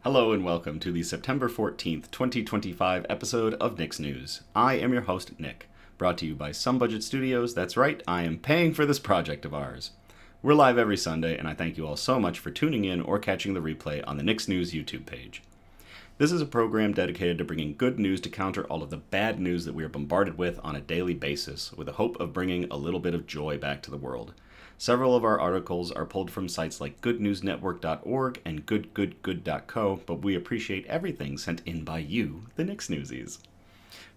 Hello and welcome to the September 14th, 2025 episode of Nick's News. I am your host, Nick, brought to you by Some Budget Studios. That's right, I am paying for this project of ours. We're live every Sunday, and I thank you all so much for tuning in or catching the replay on the Nick's News YouTube page. This is a program dedicated to bringing good news to counter all of the bad news that we are bombarded with on a daily basis, with the hope of bringing a little bit of joy back to the world. Several of our articles are pulled from sites like goodnewsnetwork.org and goodgoodgood.co, but we appreciate everything sent in by you, the Nick's Newsies.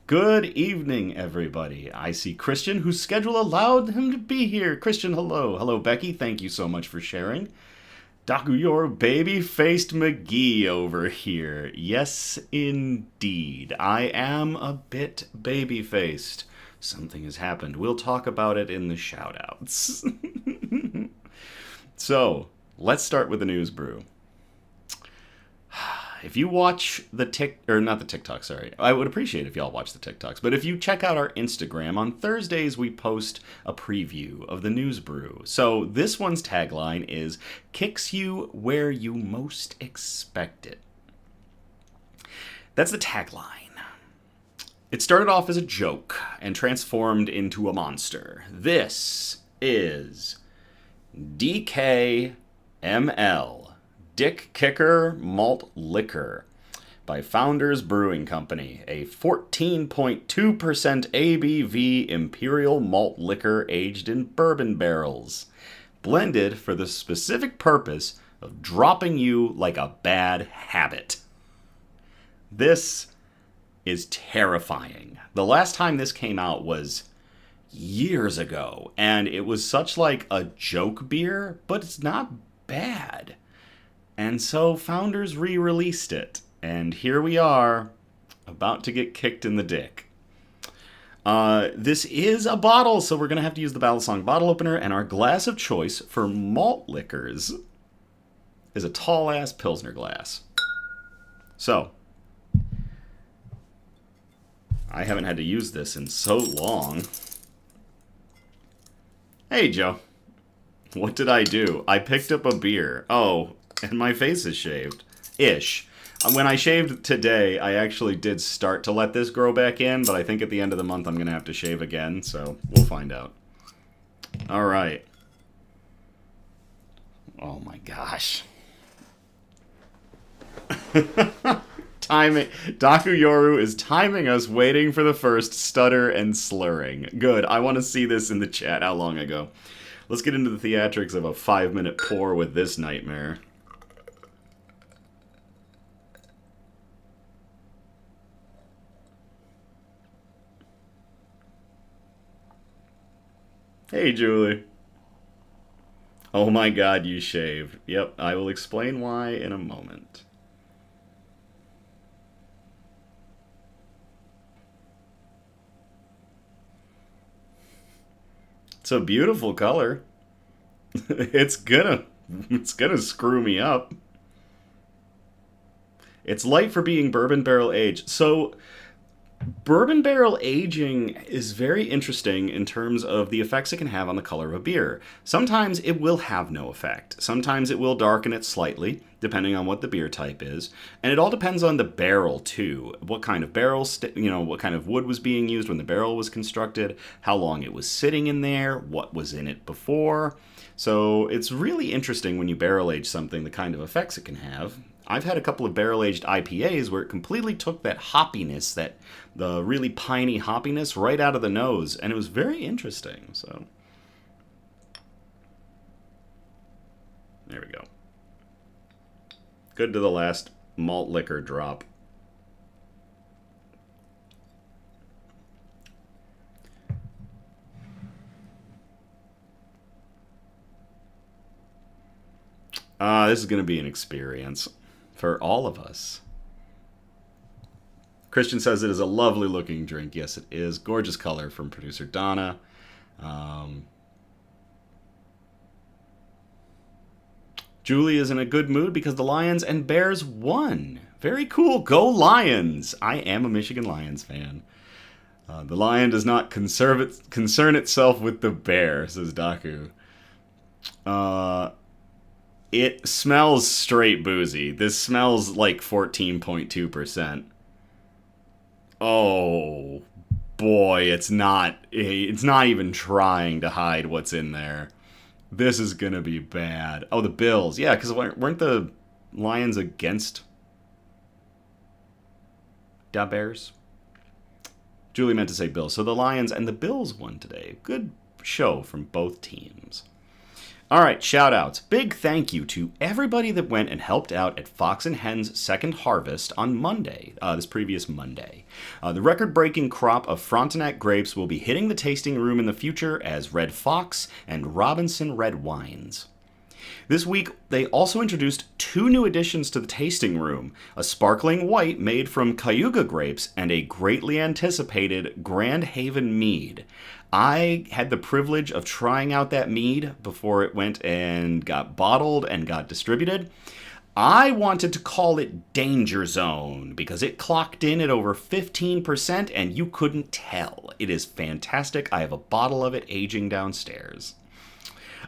Good evening, everybody. I see Christian, whose schedule allowed him to be here. Christian, hello. Hello, Becky. Thank you so much for sharing. Daku, your baby-faced McGee over here. Yes, indeed. I am a bit baby-faced. Something has happened. We'll talk about it in the shout-outs. So, let's start with the news brew. If you watch the not the TikTok, sorry. I would appreciate if y'all watch the TikToks. But if you check out our Instagram, on Thursdays we post a preview of the news brew. So this one's tagline is, "Kicks you where you most expect it." That's the tagline. It started off as a joke and transformed into a monster. This is DKML, Dick Kicker Malt Liquor, by Founders Brewing Company, a 14.2% ABV Imperial Malt Liquor aged in bourbon barrels, blended for the specific purpose of dropping you like a bad habit. This is terrifying. The last time this came out was years ago, and it was such like a joke beer, but it's not bad. And so Founders re-released it, and here we are, about to get kicked in the dick. This is a bottle, so we're going to have to use the Battle Song bottle opener, and our glass of choice for malt liquors is a tall-ass Pilsner glass. So, I haven't had to use this in so long. Hey, Joe. What did I do? I picked up a beer. Oh, and my face is shaved. Ish. When I shaved today, I actually did start to let this grow back in, but I think at the end of the month I'm going to have to shave again, so we'll find out. All right. Oh my gosh. Timing. Daku Yoru is timing us, waiting for the first stutter and slurring. Good. I want to see this in the chat. How long ago? Let's get into the theatrics of a 5-minute pour with this nightmare. Hey, Julie. Oh my god, you shaved. Yep, I will explain why in a moment. It's a beautiful color. It's gonna screw me up. It's light for being bourbon barrel aged. So, bourbon barrel aging is very interesting in terms of the effects it can have on the color of a beer. Sometimes it will have no effect. Sometimes it will darken it slightly, depending on what the beer type is. And it all depends on the barrel, too. What kind of barrel, what kind of wood was being used when the barrel was constructed, how long it was sitting in there, what was in it before. So it's really interesting when you barrel age something, the kind of effects it can have. I've had a couple of barrel-aged IPAs where it completely took that hoppiness, the really piney hoppiness right out of the nose, and it was very interesting, so. There we go. Good to the last malt liquor drop. This is going to be an experience for all of us. Christian says it is a lovely looking drink. Yes, it is. Gorgeous color from producer Donna. Julie is in a good mood because the Lions and Bears won. Very cool. Go Lions. I am a Michigan Lions fan. The Lion does not concern itself with the bear, says Daku. It smells straight boozy. This smells like 14.2%. Oh boy, it's not even trying to hide what's in there. This is going to be bad. Oh, the Bills. Yeah, cuz weren't the Lions against Da Bears? Julie meant to say Bills. So the Lions and the Bills won today. Good show from both teams. All right, shout outs. Big thank you to everybody that went and helped out at Fox Hen's second harvest on Monday, this previous Monday. The record-breaking crop of Frontenac grapes will be hitting the tasting room in the future as Red Fox and Robinson Red wines. This week, they also introduced 2 new additions to the tasting room, a sparkling white made from Cayuga grapes and a greatly anticipated Grand Haven Mead. I had the privilege of trying out that mead before it went and got bottled and got distributed. I wanted to call it Danger Zone because it clocked in at over 15% and you couldn't tell. It is fantastic. I have a bottle of it aging downstairs.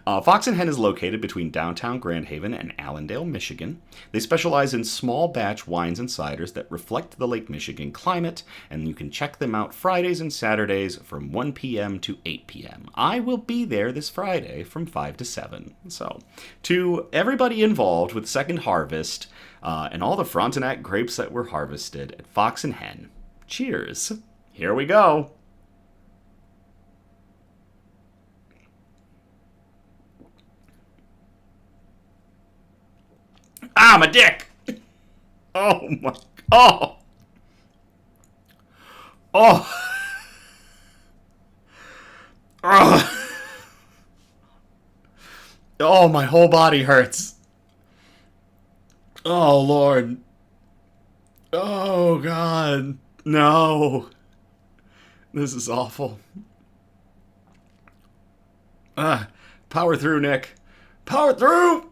Fox Hen is located between downtown Grand Haven and Allendale, Michigan. They specialize in small batch wines and ciders that reflect the Lake Michigan climate, and you can check them out Fridays and Saturdays from 1 p.m. to 8 p.m. I will be there this Friday from 5 to 7. So, to everybody involved with Second Harvest and all the Frontenac grapes that were harvested at Fox Hen, cheers. Here we go. Ah, my dick! Oh my... Oh! Oh! Oh! Oh, my whole body hurts. Oh, Lord. Oh, God. No. This is awful. Power through, Nick. Power through!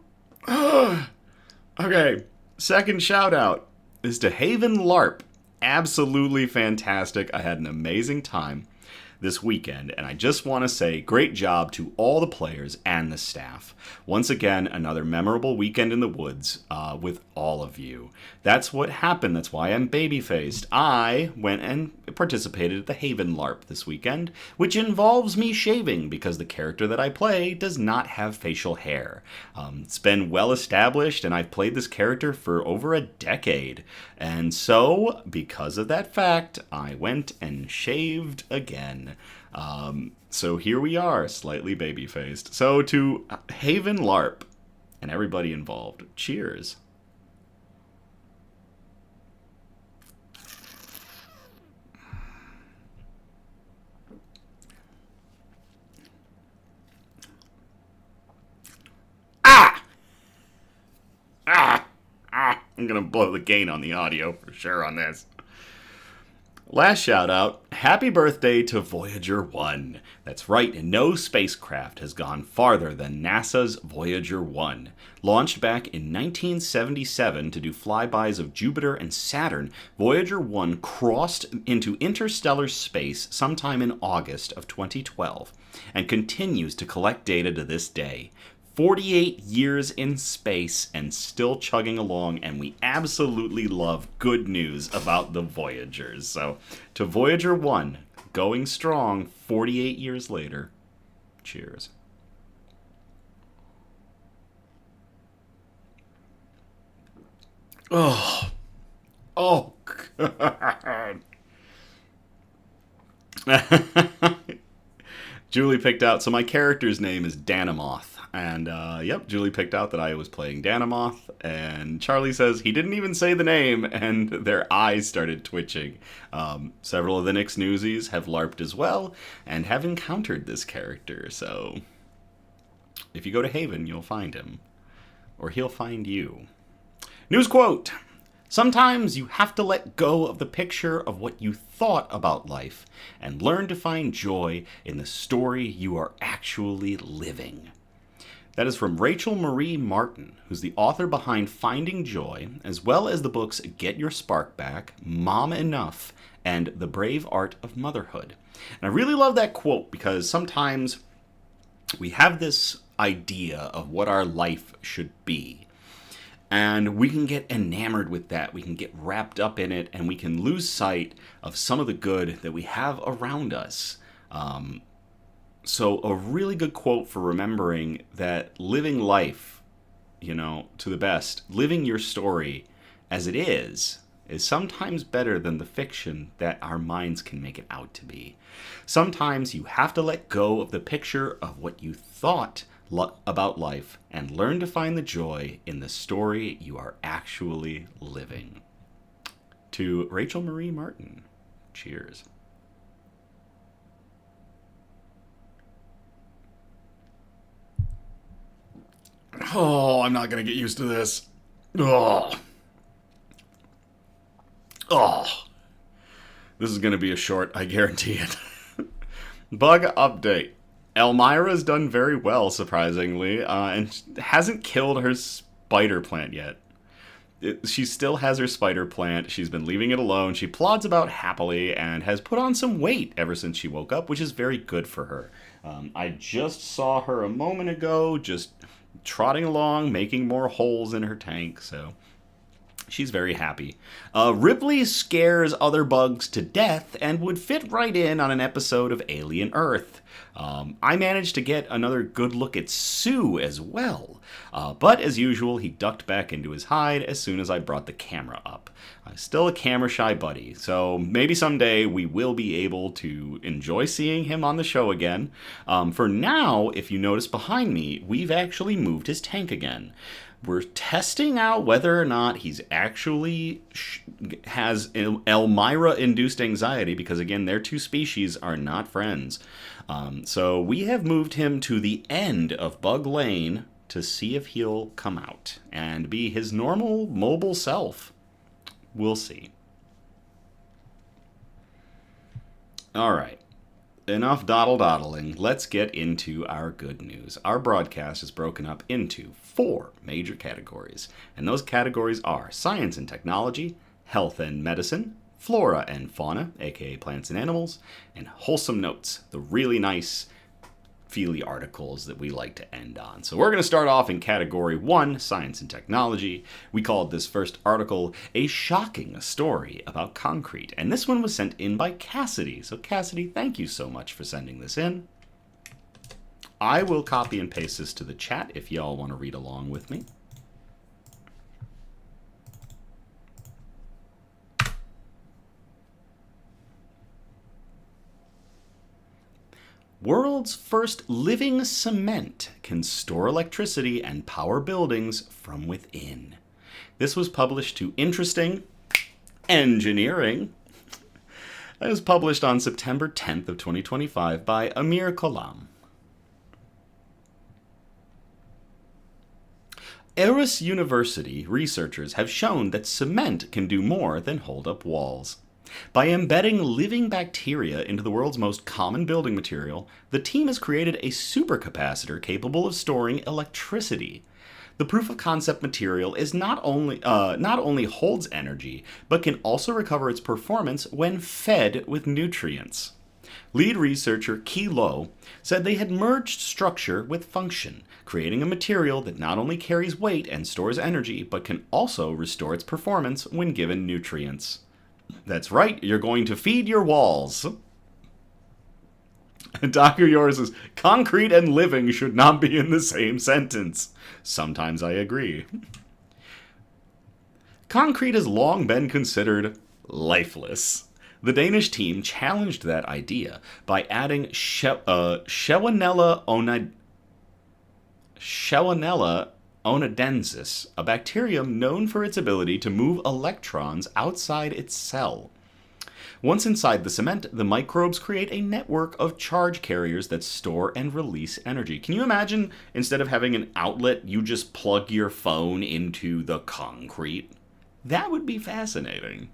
Okay, second shout out is to Haven LARP. Absolutely fantastic. I had an amazing time this weekend, and I just want to say great job to all the players and the staff. Once again, another memorable weekend in the woods with all of you. That's what happened. That's why I'm baby-faced. I went and participated at the Haven LARP this weekend, which involves me shaving because the character that I play does not have facial hair. It's been well established, and I've played this character for over a decade. And so, because of that fact, I went and shaved again. So here we are, slightly baby-faced. So to Haven LARP and everybody involved, cheers. I'm gonna blow the gain on the audio for sure on this. Last shout out, happy birthday to Voyager 1. That's right, no spacecraft has gone farther than NASA's Voyager 1. Launched back in 1977 to do flybys of Jupiter and Saturn, Voyager 1 crossed into interstellar space sometime in August of 2012 and continues to collect data to this day. 48 years in space and still chugging along, and we absolutely love good news about the Voyagers. So, to Voyager 1, going strong 48 years later, cheers. Oh, God. Julie picked out, so my character's name is Danamoth. And, yep, Julie picked out that I was playing Danamoth, and Charlie says he didn't even say the name, and their eyes started twitching. Several of the Nick's Newsies have LARPed as well, and have encountered this character, so if you go to Haven, you'll find him. Or he'll find you. News quote! Sometimes you have to let go of the picture of what you thought about life, and learn to find joy in the story you are actually living. That is from Rachel Marie Martin, who's the author behind Finding Joy, as well as the books Get Your Spark Back, Mom Enough, and The Brave Art of Motherhood. And I really love that quote because sometimes we have this idea of what our life should be. And we can get enamored with that. We can get wrapped up in it, and we can lose sight of some of the good that we have around us. So a really good quote for remembering that living life, to the best, living your story as it is sometimes better than the fiction that our minds can make it out to be. Sometimes you have to let go of the picture of what you thought about life and learn to find the joy in the story you are actually living. To Rachel Marie Martin, cheers. Oh, I'm not going to get used to this. Oh. This is going to be a short, I guarantee it. Bug update. Elmira's done very well, surprisingly, and hasn't killed her spider plant yet. She still has her spider plant. She's been leaving it alone. She plods about happily and has put on some weight ever since she woke up, which is very good for her. I just saw her a moment ago, just trotting along, making more holes in her tank, so she's very happy. Ripley scares other bugs to death and would fit right in on an episode of Alien Earth. I managed to get another good look at Sue as well, but as usual, he ducked back into his hide as soon as I brought the camera up. Still a camera-shy buddy, so maybe someday we will be able to enjoy seeing him on the show again. For now, if you notice behind me, we've actually moved his tank again. We're testing out whether or not he's actually has Elmira-induced anxiety, because again, their two species are not friends. So we have moved him to the end of Bug Lane to see if he'll come out and be his normal mobile self. We'll see. All right. Enough dawdling. Let's get into our good news. Our broadcast is broken up into 4 major categories, and those categories are science and technology, health and medicine, flora and fauna, aka plants and animals, and wholesome notes, the really nice feely articles that we like to end on. So we're going to start off in category 1, science and technology. We called this first article A Shocking Story About Concrete, and this one was sent in by Cassidy. So Cassidy, thank you so much for sending this in. I will copy and paste this to the chat if y'all want to read along with me. World's first living cement can store electricity and power buildings from within. This was published to Interesting Engineering. It was published on September 10th of 2025 by Amir Kolam. Aarhus University researchers have shown that cement can do more than hold up walls. By embedding living bacteria into the world's most common building material, the team has created a supercapacitor capable of storing electricity. The proof-of-concept material is not only holds energy, but can also recover its performance when fed with nutrients. Lead researcher Ki Lo said they had merged structure with function, creating a material that not only carries weight and stores energy, but can also restore its performance when given nutrients. That's right, you're going to feed your walls. Dr. Yours says, concrete and living should not be in the same sentence. Sometimes I agree. Concrete has long been considered lifeless. The Danish team challenged that idea by adding Shewonella onadensis, a bacterium known for its ability to move electrons outside its cell. Once inside the cement, the microbes create a network of charge carriers that store and release energy. Can you imagine, instead of having an outlet, you just plug your phone into the concrete? That would be fascinating.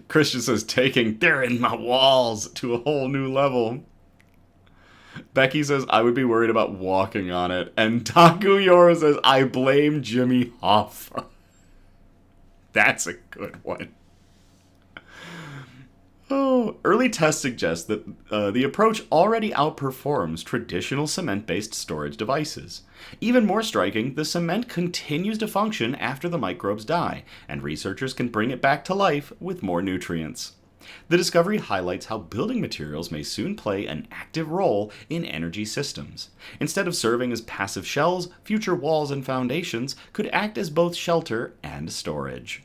Christian says, taking "they're in my walls" to a whole new level. Becky says, I would be worried about walking on it. And Taku Yora says, I blame Jimmy Hoffa. That's a good one. Oh, early tests suggest that the approach already outperforms traditional cement-based storage devices. Even more striking, the cement continues to function after the microbes die, and researchers can bring it back to life with more nutrients. The discovery highlights how building materials may soon play an active role in energy systems. Instead of serving as passive shells, future walls and foundations could act as both shelter and storage.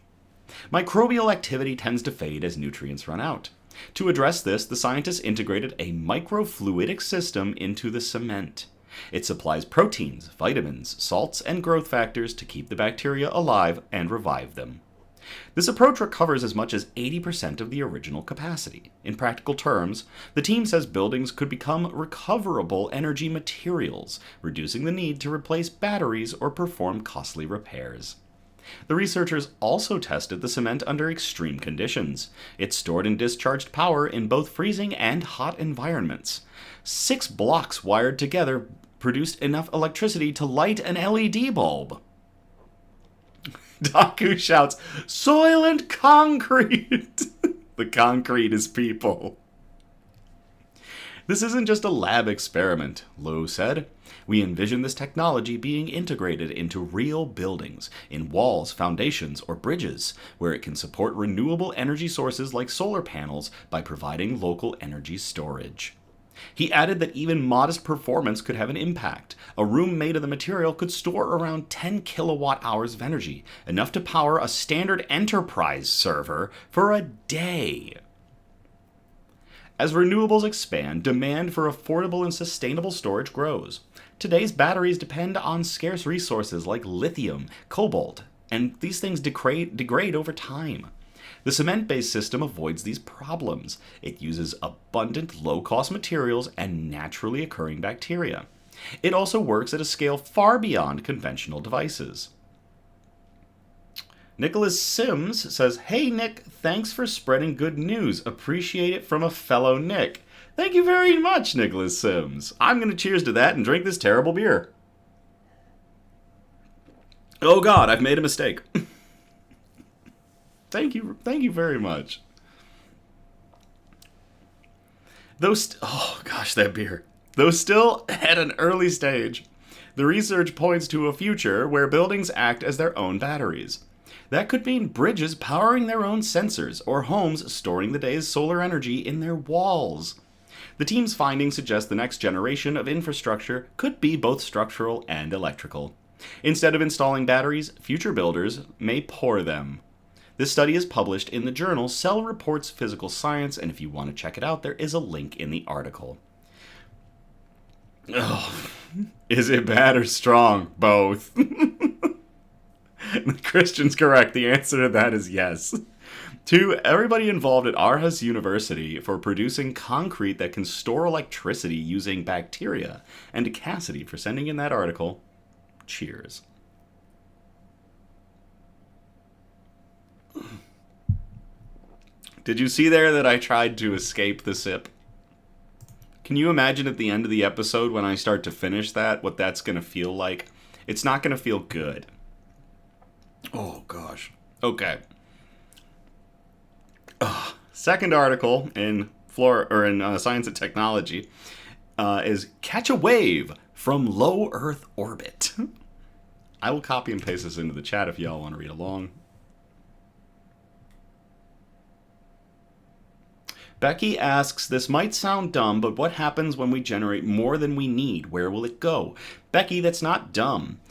Microbial activity tends to fade as nutrients run out. To address this, the scientists integrated a microfluidic system into the cement. It supplies proteins, vitamins, salts, and growth factors to keep the bacteria alive and revive them. This approach recovers as much as 80% of the original capacity. In practical terms, the team says buildings could become recoverable energy materials, reducing the need to replace batteries or perform costly repairs. The researchers also tested the cement under extreme conditions. It stored and discharged power in both freezing and hot environments. 6 blocks wired together produced enough electricity to light an LED bulb. Daku shouts, "Soil and concrete!" The concrete is people. This isn't just a lab experiment, Lowe said. We envision this technology being integrated into real buildings, in walls, foundations, or bridges, where it can support renewable energy sources like solar panels by providing local energy storage. He added that even modest performance could have an impact. A room made of the material could store around 10 kilowatt hours of energy, enough to power a standard enterprise server for a day. As renewables expand, demand for affordable and sustainable storage grows. Today's batteries depend on scarce resources like lithium, cobalt, and these things degrade over time. The cement-based system avoids these problems. It uses abundant, low-cost materials and naturally occurring bacteria. It also works at a scale far beyond conventional devices. Nicholas Sims says, "Hey Nick, thanks for spreading good news. Appreciate it from a fellow Nick." Thank you very much, Nicholas Sims. I'm going to cheers to that and drink this terrible beer. Oh God, I've made a mistake. Thank you very much. Oh gosh, that beer. Though still at an early stage, the research points to a future where buildings act as their own batteries. That could mean bridges powering their own sensors, or homes storing the day's solar energy in their walls. The team's findings suggest the next generation of infrastructure could be both structural and electrical. Instead of installing batteries, future builders may pour them. This study is published in the journal Cell Reports Physical Science, and if you want to check it out, there is a link in the article. Oh, is it bad or strong? Both. Christian's correct. The answer to that is yes. To everybody involved at Aarhus University for producing concrete that can store electricity using bacteria, and to Cassidy for sending in that article, cheers. Did you see there that I tried to escape the sip? Can you imagine at the end of the episode when I start to finish that, what that's going to feel like? It's not going to feel good. Oh, gosh. Okay. Second article in Science and Technology is Catch a Wave from Low Earth Orbit. I will copy and paste this into the chat if y'all want to read along. Becky asks, this might sound dumb, but what happens when we generate more than we need? Where will it go? Becky, that's not dumb.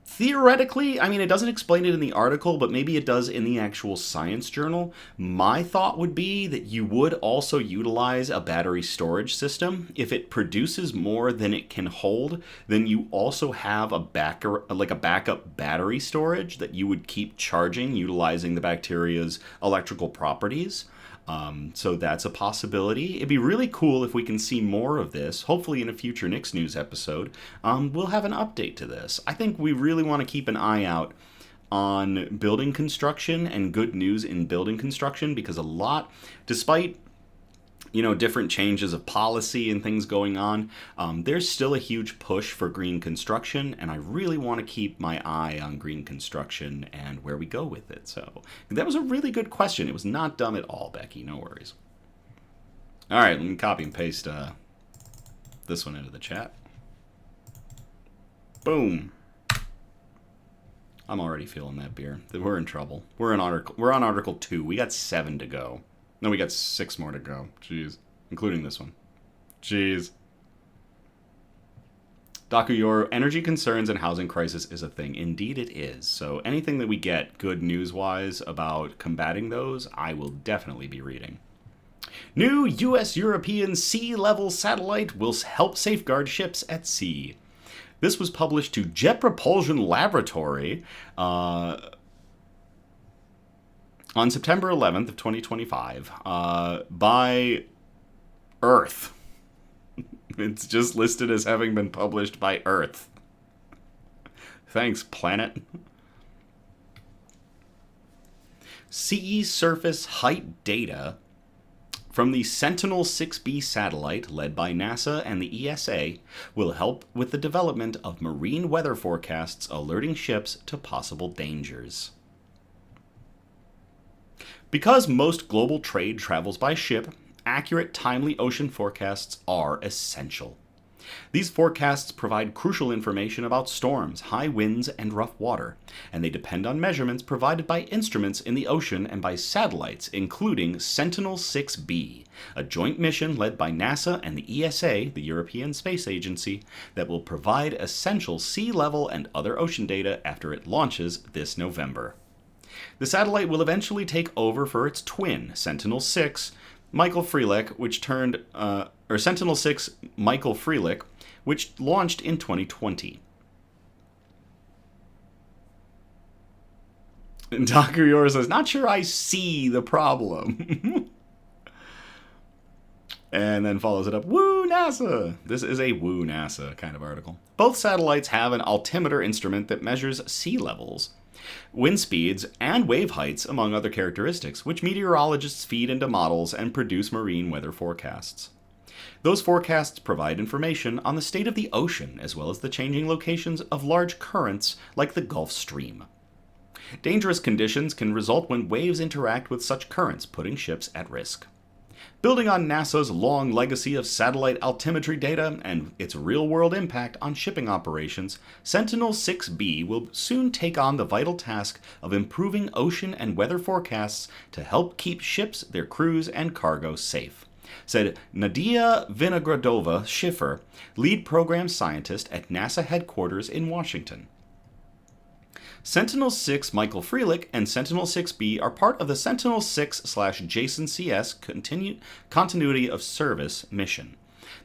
Theoretically, I mean, it doesn't explain it in the article, but maybe it does in the actual science journal. My thought would be that you would also utilize a battery storage system. If it produces more than it can hold, then you also have a backup battery storage that you would keep charging, utilizing the bacteria's electrical properties. So that's a possibility. It'd be really cool if we can see more of this. Hopefully in a future Nick's News episode, we'll have an update to this. I think we really want to keep an eye out on building construction and good news in building construction, because a lot, despite different changes of policy and things going on, there's still a huge push for green construction, and I really want to keep my eye on green construction and where we go with it. So that was a really good question. It was not dumb at all, Becky. No worries. All right, let me copy and paste this one into the chat. Boom. I'm already feeling that beer. We're in trouble. We're on Article 2. We got 7 to go. No, we got 6 more to go. Jeez. Including this one. Jeez. Daku, your energy concerns and housing crisis is a thing. Indeed it is. So anything that we get good news-wise about combating those, I will definitely be reading. New U.S.-European sea-level satellite will help safeguard ships at sea. This was published to Jet Propulsion Laboratory on September 11th of 2025 by Earth. It's just listed as having been published by Earth. Thanks, planet. Sea surface height data from the Sentinel-6B satellite, led by NASA and the ESA, will help with the development of marine weather forecasts alerting ships to possible dangers. Because most global trade travels by ship, accurate, timely ocean forecasts are essential. These forecasts provide crucial information about storms, high winds, and rough water, and they depend on measurements provided by instruments in the ocean and by satellites, including Sentinel-6B, a joint mission led by NASA and the ESA, the European Space Agency, that will provide essential sea level and other ocean data after it launches this November. The satellite will eventually take over for its twin, Sentinel-6, Michael Freelick, Sentinel-6 Michael Freelick, which launched in 2020. And Dr. Yours says, not sure I see the problem. And then follows it up, woo NASA! This is a woo NASA kind of article. Both satellites have an altimeter instrument that measures sea levels, wind speeds, and wave heights, among other characteristics, which meteorologists feed into models and produce marine weather forecasts. Those forecasts provide information on the state of the ocean, as well as the changing locations of large currents like the Gulf Stream. Dangerous conditions can result when waves interact with such currents, putting ships at risk. Building on NASA's long legacy of satellite altimetry data and its real-world impact on shipping operations, Sentinel-6B will soon take on the vital task of improving ocean and weather forecasts to help keep ships, their crews, and cargo safe, said Nadia Vinogradova-Schiffer, lead program scientist at NASA headquarters in Washington. Sentinel-6 Michael Freelick and Sentinel-6B are part of the Sentinel-6/Jason-CS Continuity of Service mission,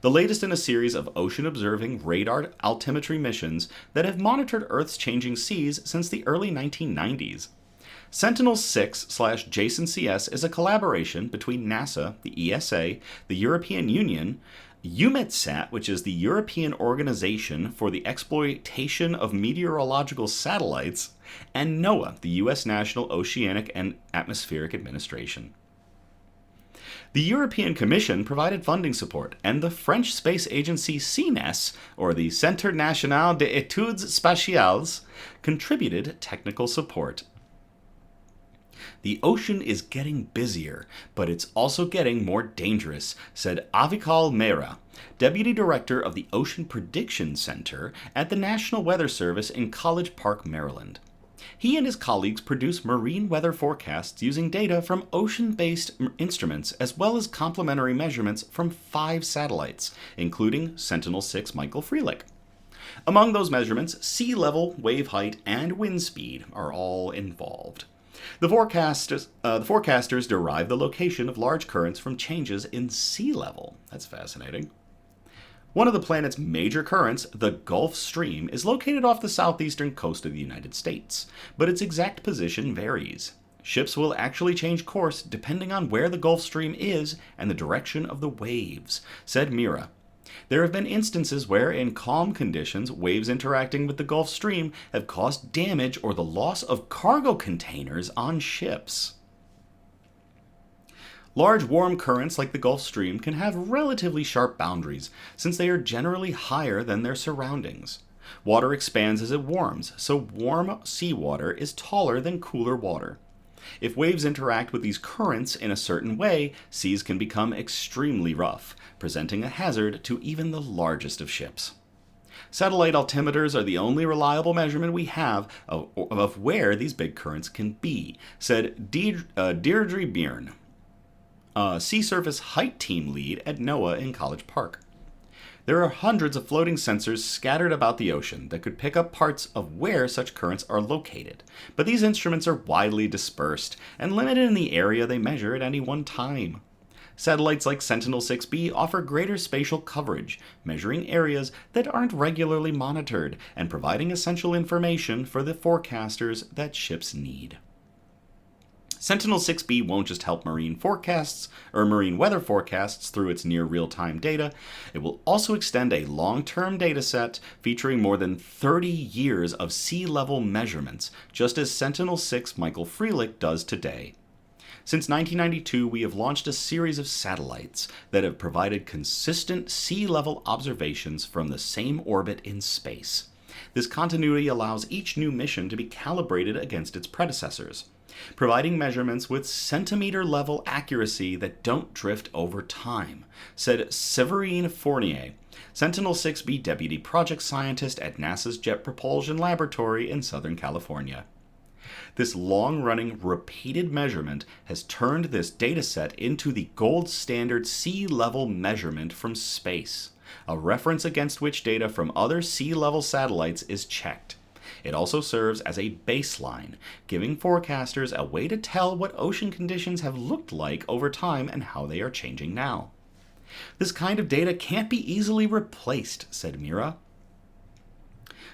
the latest in a series of ocean-observing radar altimetry missions that have monitored Earth's changing seas since the early 1990s. Sentinel-6/Jason-CS is a collaboration between NASA, the ESA, the European Union, EUMETSAT, which is the European Organization for the Exploitation of Meteorological Satellites, and NOAA, the U.S. National Oceanic and Atmospheric Administration. The European Commission provided funding support, and the French space agency CNES, or the Centre National d'Études Spatiales, contributed technical support. The ocean is getting busier, but it's also getting more dangerous, said Avikal Mehra, Deputy Director of the Ocean Prediction Center at the National Weather Service in College Park, Maryland. He and his colleagues produce marine weather forecasts using data from ocean-based instruments as well as complementary measurements from 5 satellites, including Sentinel-6 Michael Freelick. Among those measurements, sea level, wave height, and wind speed are all involved. The forecasters derive the location of large currents from changes in sea level. That's fascinating. One of the planet's major currents, the Gulf Stream, is located off the southeastern coast of the United States, but its exact position varies. Ships will actually change course depending on where the Gulf Stream is and the direction of the waves, said Mehra. There have been instances where, in calm conditions, waves interacting with the Gulf Stream have caused damage or the loss of cargo containers on ships. Large warm currents like the Gulf Stream can have relatively sharp boundaries, since they are generally higher than their surroundings. Water expands as it warms, so warm seawater is taller than cooler water. If waves interact with these currents in a certain way, seas can become extremely rough, presenting a hazard to even the largest of ships. Satellite altimeters are the only reliable measurement we have of where these big currents can be, said Deirdre Byrne, sea surface height team lead at NOAA in College Park. There are hundreds of floating sensors scattered about the ocean that could pick up parts of where such currents are located, but these instruments are widely dispersed and limited in the area they measure at any one time. Satellites like Sentinel-6B offer greater spatial coverage, measuring areas that aren't regularly monitored and providing essential information for the forecasters that ships need. Sentinel-6B won't just help marine forecasts or marine weather forecasts through its near real-time data. It will also extend a long-term data set featuring more than 30 years of sea level measurements, just as Sentinel-6 Michael Freelick does today. Since 1992, we have launched a series of satellites that have provided consistent sea level observations from the same orbit in space. This continuity allows each new mission to be calibrated against its predecessors, providing measurements with centimeter-level accuracy that don't drift over time, said Séverine Fournier, Sentinel-6B Deputy Project Scientist at NASA's Jet Propulsion Laboratory in Southern California. This long-running, repeated measurement has turned this dataset into the gold standard sea level measurement from space, a reference against which data from other sea level satellites is checked. It also serves as a baseline, giving forecasters a way to tell what ocean conditions have looked like over time and how they are changing now. This kind of data can't be easily replaced, said Mira.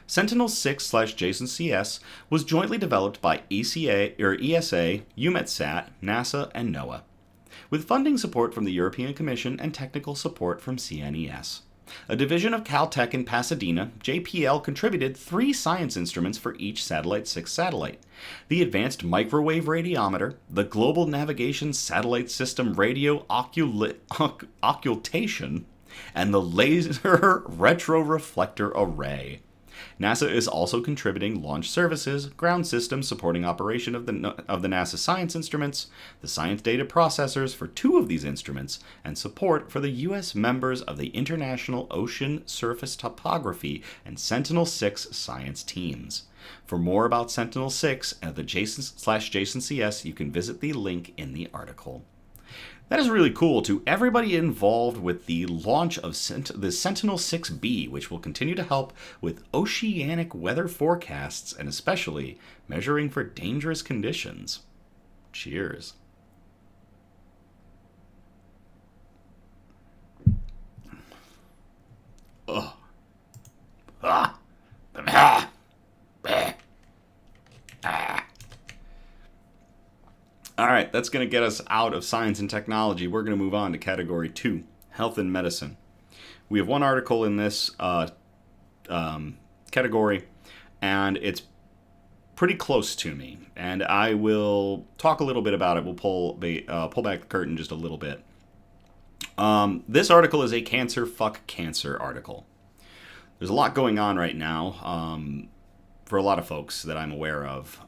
Sentinel-6/JSON-CS was jointly developed by ESA, EUMETSAT, NASA, and NOAA, with funding support from the European Commission and technical support from CNES. A division of Caltech in Pasadena, JPL contributed 3 science instruments for each Satellite 6 satellite: the Advanced Microwave Radiometer, the Global Navigation Satellite System Radio Occultation, and the Laser Retroreflector Array. NASA is also contributing launch services, ground systems supporting operation of the NASA science instruments, the science data processors for 2 of these instruments, and support for the U.S. members of the International Ocean Surface Topography and Sentinel-6 science teams. For more about Sentinel-6 and the JSON/JSON-CS, you can visit the link in the article. That is really cool to everybody involved with the launch of the Sentinel-6B, which will continue to help with oceanic weather forecasts and especially measuring for dangerous conditions. Cheers. Ugh. Ah. Ah. Ah. All right, that's going to get us out of science and technology. We're going to move on to category 2, health and medicine. We have one article in this category, and it's pretty close to me. And I will talk a little bit about it. We'll pull back the curtain just a little bit. This article is a fuck cancer article. There's a lot going on right now. For a lot of folks that I'm aware of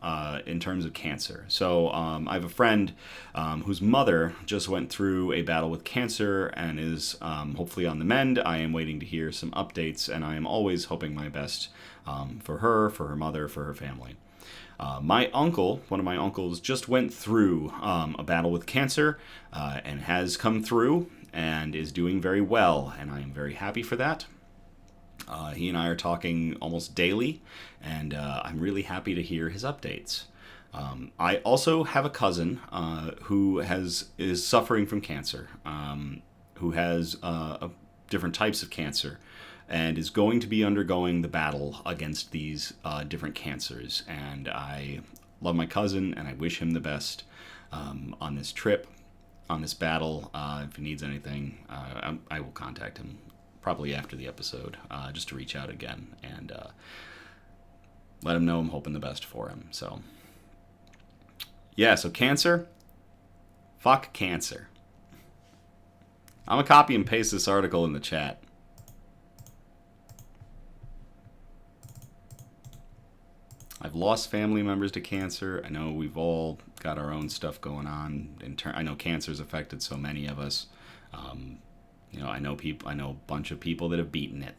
in terms of cancer. So I have a friend whose mother just went through a battle with cancer and is hopefully on the mend. I am waiting to hear some updates, and I am always hoping my best for her mother, for her family. My uncle, one of my uncles, just went through a battle with cancer and has come through and is doing very well, and I am very happy for that. He and I are talking almost daily, and I'm really happy to hear his updates. I also have a cousin who is suffering from cancer, who has different types of cancer, and is going to be undergoing the battle against these different cancers. And I love my cousin, and I wish him the best on this trip, on this battle. If he needs anything, I will contact him probably after the episode, just to reach out again and let him know I'm hoping the best for him. So, yeah, so cancer, fuck cancer. I'm gonna copy and paste this article in the chat. I've lost family members to cancer. I know we've all got our own stuff going on. I know cancer's affected so many of us. I know a bunch of people that have beaten it.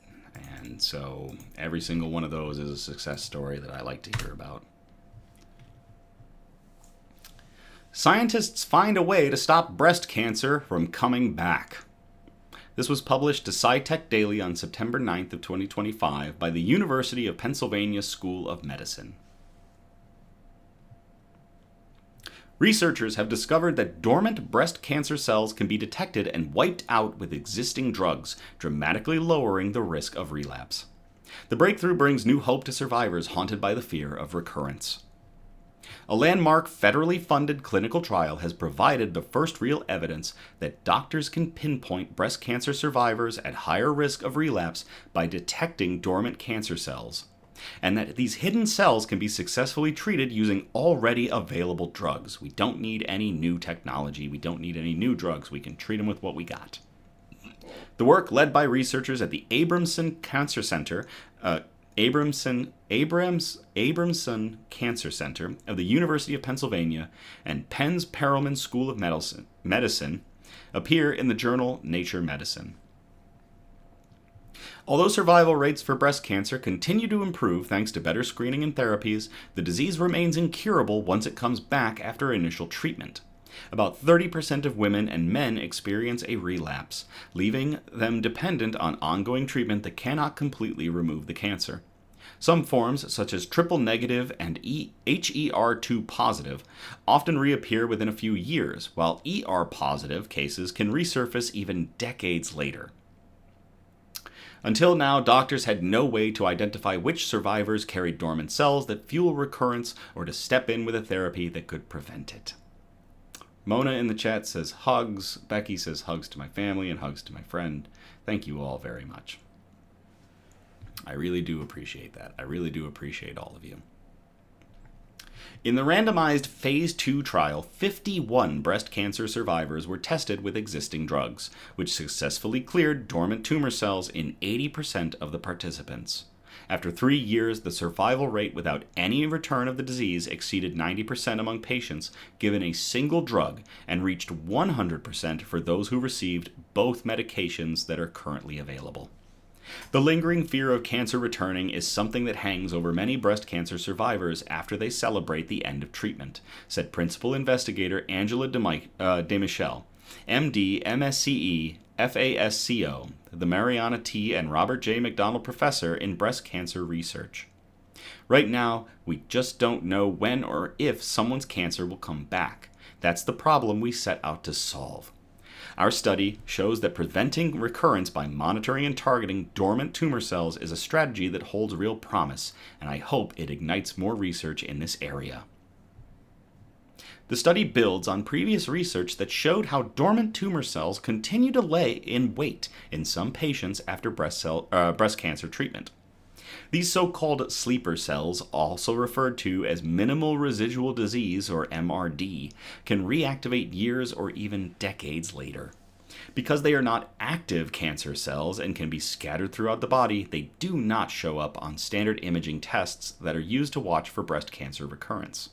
And so every single one of those is a success story that I like to hear about. Scientists find a way to stop breast cancer from coming back. This was published to SciTech Daily on September 9th of 2025 by the University of Pennsylvania School of Medicine. Researchers have discovered that dormant breast cancer cells can be detected and wiped out with existing drugs, dramatically lowering the risk of relapse. The breakthrough brings new hope to survivors haunted by the fear of recurrence. A landmark federally funded clinical trial has provided the first real evidence that doctors can pinpoint breast cancer survivors at higher risk of relapse by detecting dormant cancer cells, and that these hidden cells can be successfully treated using already available drugs. We don't need any new technology. We don't need any new drugs. We can treat them with what we got. The work, led by researchers at the Abramson Cancer Center, Abramson Cancer Center of the University of Pennsylvania and Penn's Perelman School of Medicine, appear in the journal Nature Medicine. Although survival rates for breast cancer continue to improve thanks to better screening and therapies, the disease remains incurable once it comes back after initial treatment. About 30% of women and men experience a relapse, leaving them dependent on ongoing treatment that cannot completely remove the cancer. Some forms, such as triple negative and HER2 positive, often reappear within a few years, while ER positive cases can resurface even decades later. Until now, doctors had no way to identify which survivors carried dormant cells that fuel recurrence or to step in with a therapy that could prevent it. Mona in the chat says hugs. Becky says hugs to my family and hugs to my friend. Thank you all very much. I really do appreciate that. I really do appreciate all of you. In the randomized Phase 2 trial, 51 breast cancer survivors were tested with existing drugs, which successfully cleared dormant tumor cells in 80% of the participants. After 3 years, the survival rate without any return of the disease exceeded 90% among patients given a single drug and reached 100% for those who received both medications that are currently available. The lingering fear of cancer returning is something that hangs over many breast cancer survivors after they celebrate the end of treatment, said Principal Investigator Angela DeMichel, MD, MSCE, FASCO, the Mariana T. and Robert J. McDonald Professor in Breast Cancer Research. Right now, we just don't know when or if someone's cancer will come back. That's the problem we set out to solve. Our study shows that preventing recurrence by monitoring and targeting dormant tumor cells is a strategy that holds real promise, and I hope it ignites more research in this area. The study builds on previous research that showed how dormant tumor cells continue to lay in wait in some patients after breast cancer treatment. These so-called sleeper cells, also referred to as minimal residual disease or MRD, can reactivate years or even decades later. Because they are not active cancer cells and can be scattered throughout the body, they do not show up on standard imaging tests that are used to watch for breast cancer recurrence.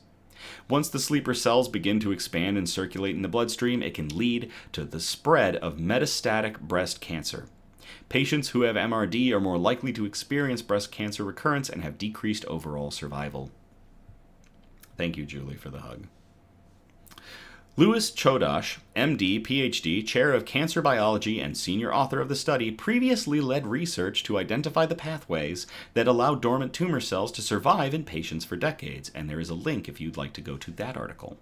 Once the sleeper cells begin to expand and circulate in the bloodstream, it can lead to the spread of metastatic breast cancer. Patients who have MRD are more likely to experience breast cancer recurrence and have decreased overall survival. Thank you, Julie, for the hug. Louis Chodosh, MD, PhD, Chair of Cancer Biology and Senior Author of the study, previously led research to identify the pathways that allow dormant tumor cells to survive in patients for decades, and there is a link if you'd like to go to that article.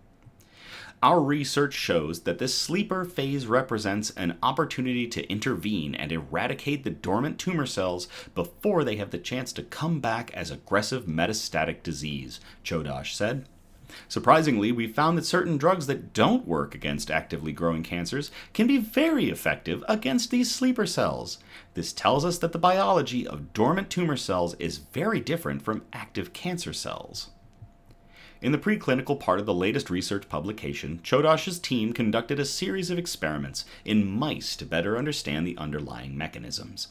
Our research shows that this sleeper phase represents an opportunity to intervene and eradicate the dormant tumor cells before they have the chance to come back as aggressive metastatic disease, Chodosh said. Surprisingly, we found that certain drugs that don't work against actively growing cancers can be very effective against these sleeper cells. This tells us that the biology of dormant tumor cells is very different from active cancer cells. In the preclinical part of the latest research publication, Chodosh's team conducted a series of experiments in mice to better understand the underlying mechanisms.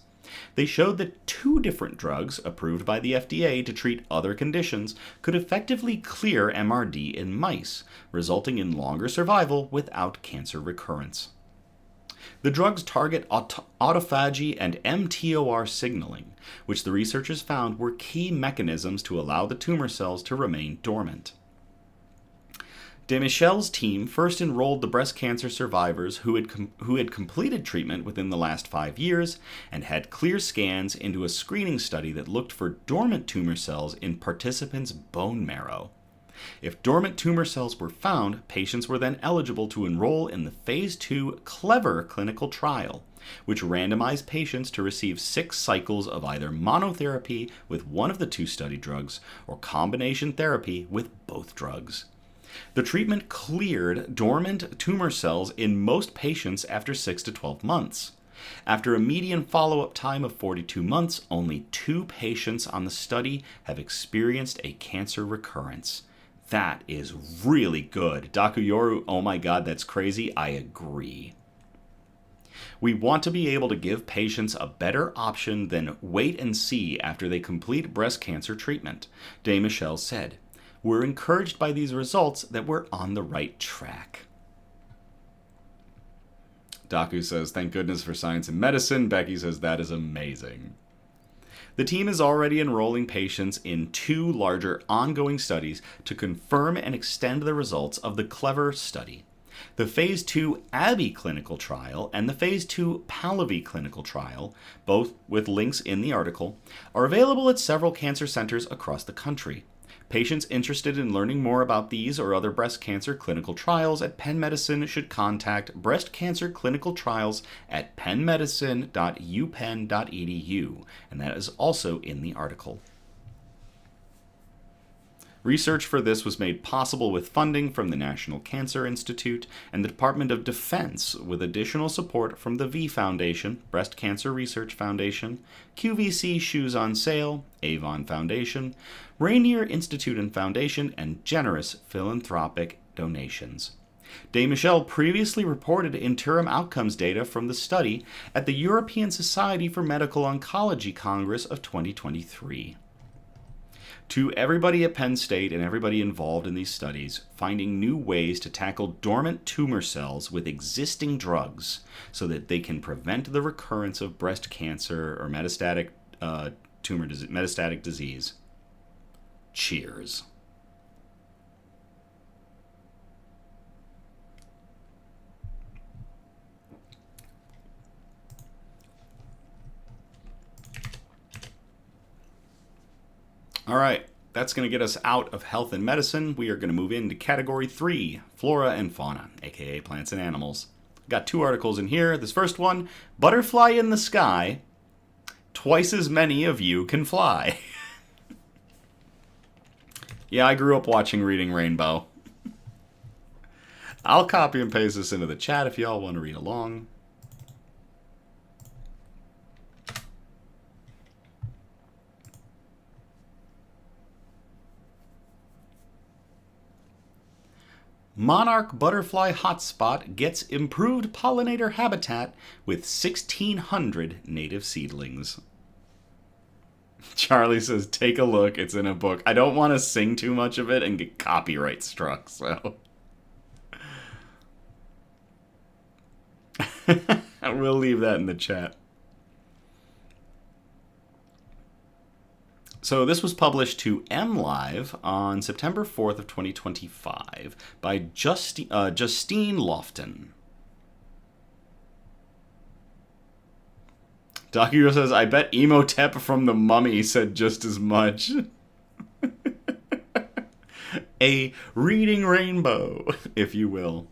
They showed that 2 different drugs approved by the FDA to treat other conditions could effectively clear MRD in mice, resulting in longer survival without cancer recurrence. The drugs target autophagy and mTOR signaling, which the researchers found were key mechanisms to allow the tumor cells to remain dormant. Demichel's team first enrolled the breast cancer survivors who had completed treatment within the last 5 years and had clear scans into a screening study that looked for dormant tumor cells in participants' bone marrow. If dormant tumor cells were found, patients were then eligible to enroll in the Phase 2 CLEVER clinical trial, which randomized patients to receive 6 cycles of either monotherapy with one of the 2 study drugs or combination therapy with both drugs. The treatment cleared dormant tumor cells in most patients after 6 to 12 months. After a median follow-up time of 42 months, only 2 patients on the study have experienced a cancer recurrence. That is really good. Dakuyoru, oh my god, that's crazy. I agree. We want to be able to give patients a better option than wait and see after they complete breast cancer treatment, Demichel said. We're encouraged by these results that we're on the right track. Daku says, thank goodness for science and medicine. Becky says, that is amazing. The team is already enrolling patients in 2 larger ongoing studies to confirm and extend the results of the CLEVER study. The Phase 2 ABBY clinical trial and the Phase 2 PALAVI clinical trial, both with links in the article, are available at several cancer centers across the country. Patients interested in learning more about these or other breast cancer clinical trials at Penn Medicine should contact Breast Cancer Clinical Trials at pennmedicine.upenn.edu, and that is also in the article. Research for this was made possible with funding from the National Cancer Institute and the Department of Defense, with additional support from the V Foundation, Breast Cancer Research Foundation, QVC Shoes on Sale, Avon Foundation, Rainier Institute and Foundation, and generous philanthropic donations. Demichel previously reported interim outcomes data from the study at the European Society for Medical Oncology Congress of 2023. To everybody at Penn State and everybody involved in these studies, finding new ways to tackle dormant tumor cells with existing drugs so that they can prevent the recurrence of breast cancer or metastatic disease. Cheers. All right, that's going to get us out of health and medicine. We are going to move into category 3, flora and fauna, aka plants and animals. Got 2 articles in here. This first one, butterfly in the sky, twice as many of you can fly. Yeah, I grew up watching Reading Rainbow. I'll copy and paste this into the chat if y'all want to read along. Monarch butterfly hotspot gets improved pollinator habitat with 1,600 native seedlings. Charlie says, take a look, it's in a book. I don't want to sing too much of it and get copyright struck, so. I will leave that in the chat. So this was published to MLive on September 4th of 2025 by Justine Lofton. Dakuyo says, I bet Emotep from The Mummy said just as much. A reading rainbow, if you will.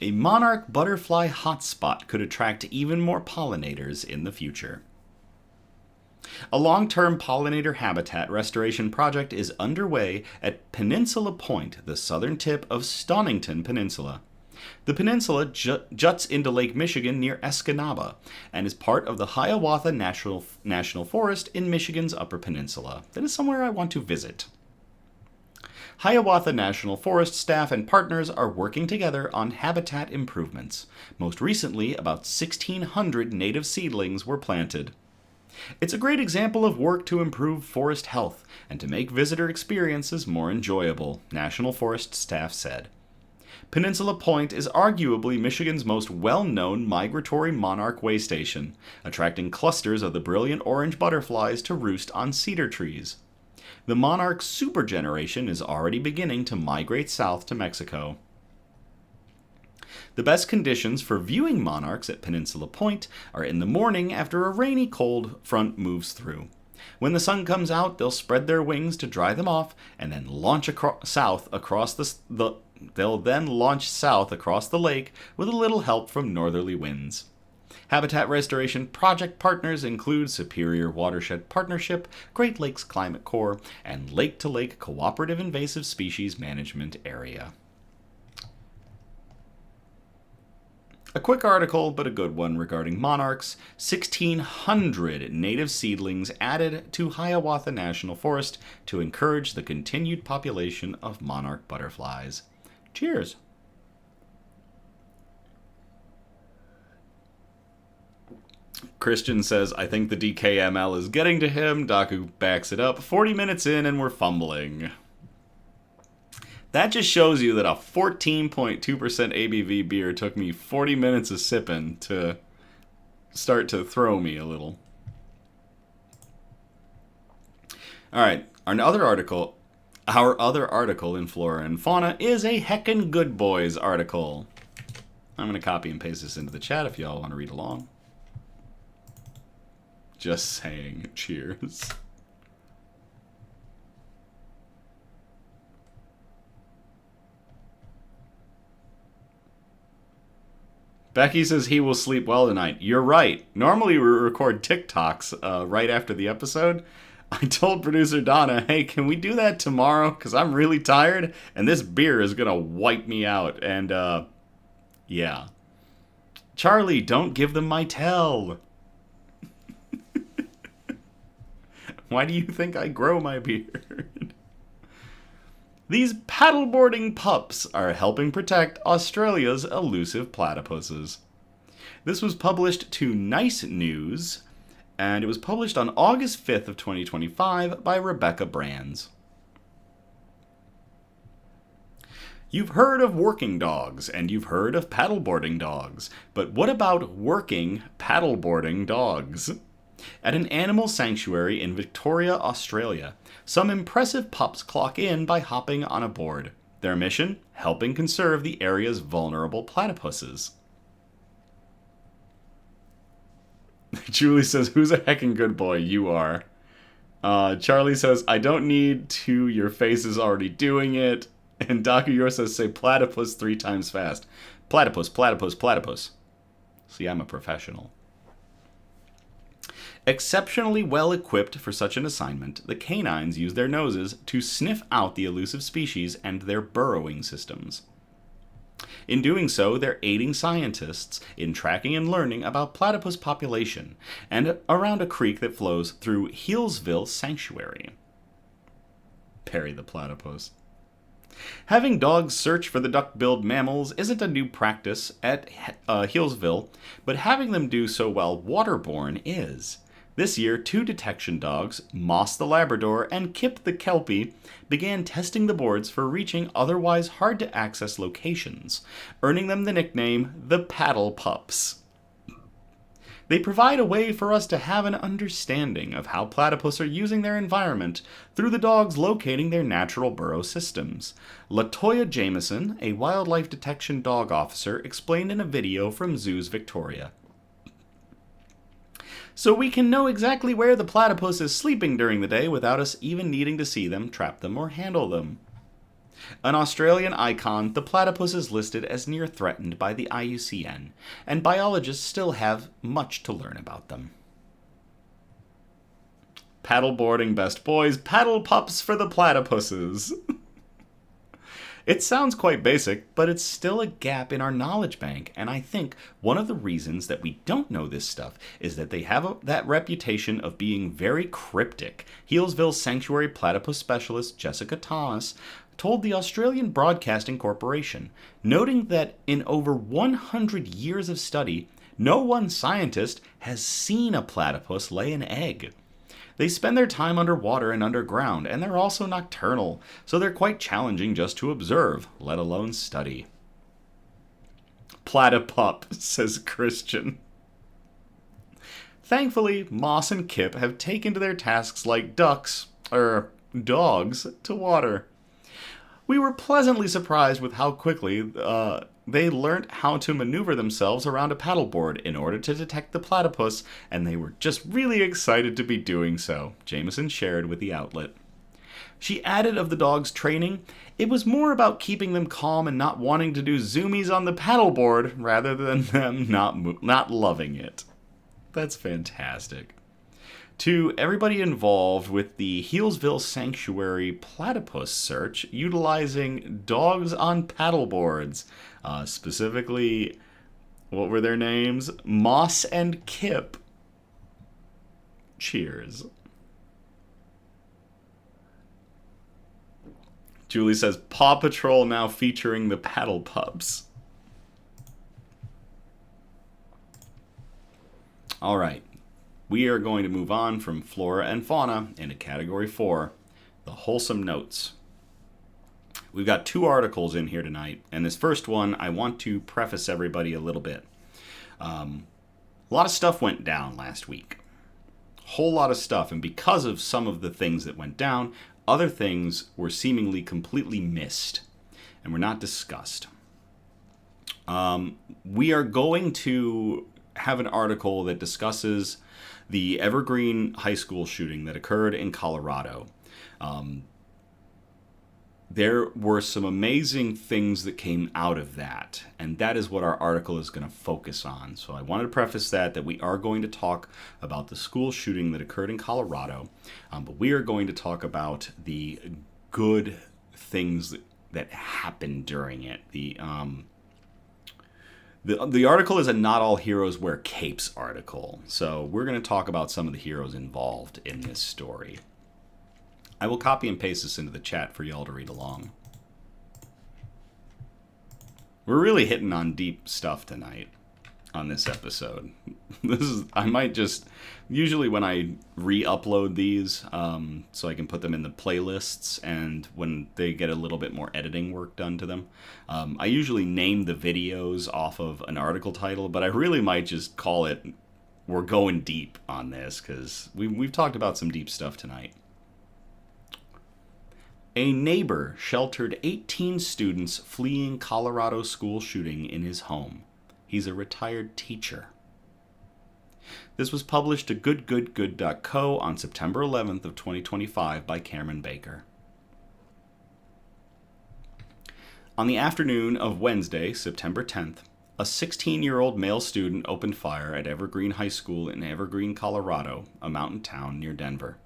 A monarch butterfly hotspot could attract even more pollinators in the future. A long-term pollinator habitat restoration project is underway at Peninsula Point, the southern tip of Stonington Peninsula. The peninsula juts into Lake Michigan near Escanaba and is part of the Hiawatha National Forest in Michigan's Upper Peninsula. That is somewhere I want to visit. Hiawatha National Forest staff and partners are working together on habitat improvements. Most recently, about 1,600 native seedlings were planted. It's a great example of work to improve forest health and to make visitor experiences more enjoyable, National Forest staff said. Peninsula Point is arguably Michigan's most well-known migratory monarch way station, attracting clusters of the brilliant orange butterflies to roost on cedar trees. The monarch supergeneration is already beginning to migrate south to Mexico. The best conditions for viewing monarchs at Peninsula Point are in the morning after a rainy cold front moves through. When the sun comes out, they'll spread their wings to dry them off and then launch south across the lake with a little help from northerly winds. Habitat restoration project partners include Superior Watershed Partnership, Great Lakes Climate Corps, and Lake-to-Lake Cooperative Invasive Species Management Area. A quick article, but a good one, regarding monarchs. 1,600 native seedlings added to Hiawatha National Forest to encourage the continued population of monarch butterflies. Cheers! Christian says, I think the DKML is getting to him. Daku backs it up. 40 minutes in and we're fumbling. That just shows you that a 14.2% ABV beer took me 40 minutes of sipping to start to throw me a little. Alright, our other article in Flora and Fauna is a Heckin' Good Boys article. I'm going to copy and paste this into the chat if y'all want to read along. Just saying. Cheers. Becky says he will sleep well tonight. You're right. Normally we record TikToks right after the episode. I told producer Donna, hey, can we do that tomorrow? Because I'm really tired, and this beer is going to wipe me out. And, yeah. Charlie, don't give them my tell. Why do you think I grow my beard? These paddleboarding pups are helping protect Australia's elusive platypuses. This was published to Nice News, and it was published on August 5th of 2025 by Rebecca Brands. You've heard of working dogs, and you've heard of paddleboarding dogs, but what about working paddleboarding dogs? At an animal sanctuary in Victoria, Australia, some impressive pups clock in by hopping on a board. Their mission? Helping conserve the area's vulnerable platypuses. Julie says, who's a heckin' good boy? You are. Charlie says, I don't need to, your face is already doing it. And Dakuyor says, say platypus 3 times fast. Platypus, platypus, platypus. See, I'm a professional. Exceptionally well equipped for such an assignment, the canines use their noses to sniff out the elusive species and their burrowing systems. In doing so, they're aiding scientists in tracking and learning about platypus population and around a creek that flows through Healesville Sanctuary. Perry the platypus. Having dogs search for the duck-billed mammals isn't a new practice at Healesville, but having them do so while waterborne is. This year, 2 detection dogs, Moss the Labrador and Kip the Kelpie, began testing the boards for reaching otherwise hard-to-access locations, earning them the nickname the Paddle Pups. They provide a way for us to have an understanding of how platypus are using their environment through the dogs locating their natural burrow systems. LaToya Jameson, a wildlife detection dog officer, explained in a video from Zoos Victoria. So we can know exactly where the platypus is sleeping during the day without us even needing to see them, trap them, or handle them. An Australian icon, the platypus is listed as near threatened by the IUCN, and biologists still have much to learn about them. Paddleboarding best boys, paddle pups for the platypuses. It sounds quite basic, but it's still a gap in our knowledge bank, and I think one of the reasons that we don't know this stuff is that they have that reputation of being very cryptic. Healesville Sanctuary platypus specialist Jessica Thomas told the Australian Broadcasting Corporation, noting that in over 100 years of study, no one scientist has seen a platypus lay an egg. They spend their time underwater and underground, and they're also nocturnal, so they're quite challenging just to observe, let alone study. Platypup, says Christian. Thankfully, Moss and Kip have taken to their tasks like dogs, to water. We were pleasantly surprised with how quickly they learnt how to maneuver themselves around a paddleboard in order to detect the platypus, and they were just really excited to be doing so, Jameson shared with the outlet. She added of the dogs' training, it was more about keeping them calm and not wanting to do zoomies on the paddleboard rather than them not loving it. That's fantastic. To everybody involved with the Healesville Sanctuary platypus search utilizing dogs on paddleboards, specifically, what were their names? Moss and Kip. Cheers. Julie says, Paw Patrol now featuring the paddle pups. All right. We are going to move on from flora and fauna into category 4, the wholesome notes. We've got 2 articles in here tonight, and this first one, I want to preface everybody a little bit. A lot of stuff went down last week. Whole lot of stuff, and because of some of the things that went down, other things were seemingly completely missed and were not discussed. We are going to have an article that discusses the Evergreen High School shooting that occurred in Colorado. There were some amazing things that came out of that, and that is what our article is going to focus on. So I wanted to preface that we are going to talk about the school shooting that occurred in Colorado, but we are going to talk about the good things that happened during it. The article is a Not All Heroes Wear Capes article, so we're going to talk about some of the heroes involved in this story. I will copy and paste this into the chat for y'all to read along. We're really hitting on deep stuff tonight on this episode. I might just, usually when I re-upload these, so I can put them in the playlists, and when they get a little bit more editing work done to them, I usually name the videos off of an article title, but I really might just call it, we're going deep on this, because we've talked about some deep stuff tonight. A neighbor sheltered 18 students fleeing Colorado school shooting in his home. He's a retired teacher. This was published to goodgoodgood.co on September 11th of 2025 by Cameron Baker. On the afternoon of Wednesday, September 10th, a 16-year-old male student opened fire at Evergreen High School in Evergreen, Colorado, a mountain town near Denver.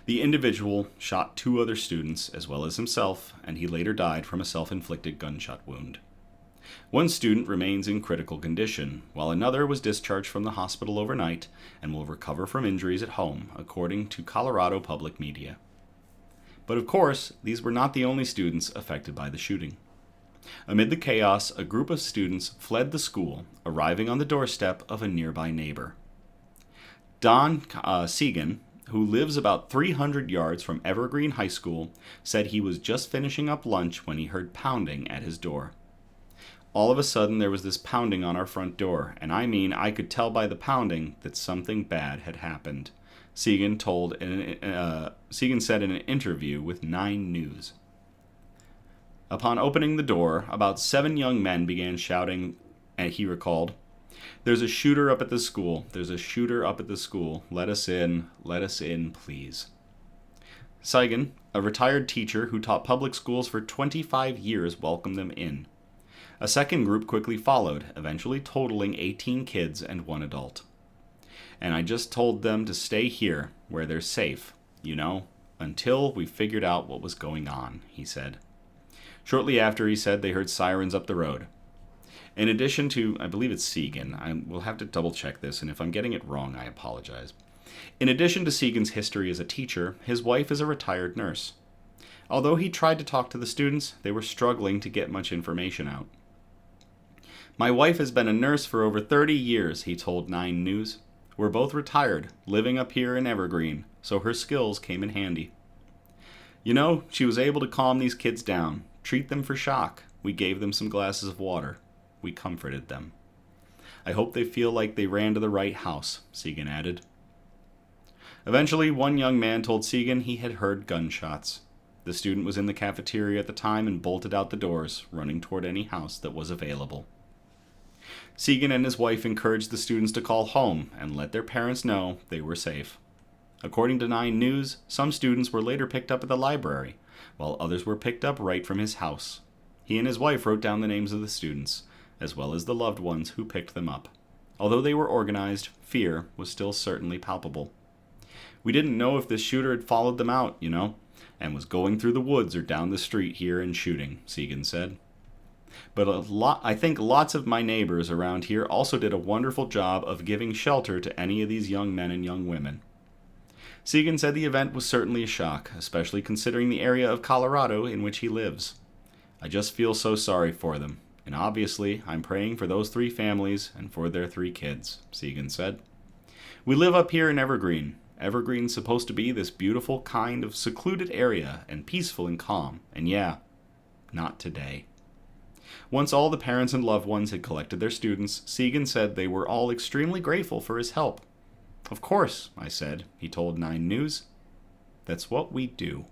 The individual shot 2 other students as well as himself, and he later died from a self-inflicted gunshot wound. One student remains in critical condition, while another was discharged from the hospital overnight and will recover from injuries at home, according to Colorado public media. But of course, these were not the only students affected by the shooting. Amid the chaos, a group of students fled the school, arriving on the doorstep of a nearby neighbor. Don Segan, who lives about 300 yards from Evergreen High School, said he was just finishing up lunch when he heard pounding at his door. All of a sudden, there was this pounding on our front door, and I could tell by the pounding that something bad had happened, Segan said in an interview with 9 News. Upon opening the door, about 7 young men began shouting, and he recalled, "There's a shooter up at the school. There's a shooter up at the school. Let us in, please." Segan, a retired teacher who taught public schools for 25 years, welcomed them in. A second group quickly followed, eventually totaling 18 kids and 1 adult. "And I just told them to stay here, where they're safe, until we figured out what was going on," he said. Shortly after, he said they heard sirens up the road. In addition to, I believe it's Segan, I will have to double check this, and if I'm getting it wrong, I apologize. In addition to Segan's history as a teacher, his wife is a retired nurse. Although he tried to talk to the students, they were struggling to get much information out. My wife has been a nurse for over 30 years, he told 9 News. We're both retired, living up here in Evergreen, so her skills came in handy. You know, she was able to calm these kids down, treat them for shock. We gave them some glasses of water. We comforted them. I hope they feel like they ran to the right house, Segan added. Eventually, one young man told Segan he had heard gunshots. The student was in the cafeteria at the time and bolted out the doors, running toward any house that was available. Segan and his wife encouraged the students to call home and let their parents know they were safe. According to 9 News, some students were later picked up at the library, while others were picked up right from his house. He and his wife wrote down the names of the students, as well as the loved ones who picked them up. Although they were organized, fear was still certainly palpable. We didn't know if this shooter had followed them out, and was going through the woods or down the street here and shooting, Segan said. But I think lots of my neighbors around here also did a wonderful job of giving shelter to any of these young men and young women. Segan said the event was certainly a shock, especially considering the area of Colorado in which he lives. I just feel so sorry for them, and obviously I'm praying for those 3 families and for their 3 kids, Segan said. We live up here in Evergreen. Evergreen's supposed to be this beautiful kind of secluded area and peaceful and calm, and yeah, not today. Once all the parents and loved ones had collected their students, Segan said they were all extremely grateful for his help. Of course, I said, he told 9 News. That's what we do.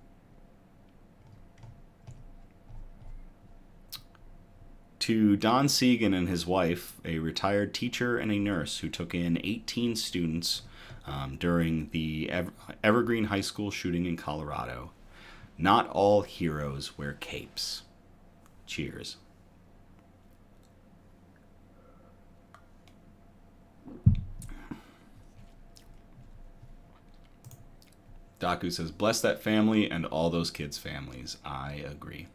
To Don Segan and his wife, a retired teacher and a nurse who took in 18 students during the Evergreen High School shooting in Colorado. Not all heroes wear capes. Cheers. Daku says, bless that family and all those kids' families. I agree.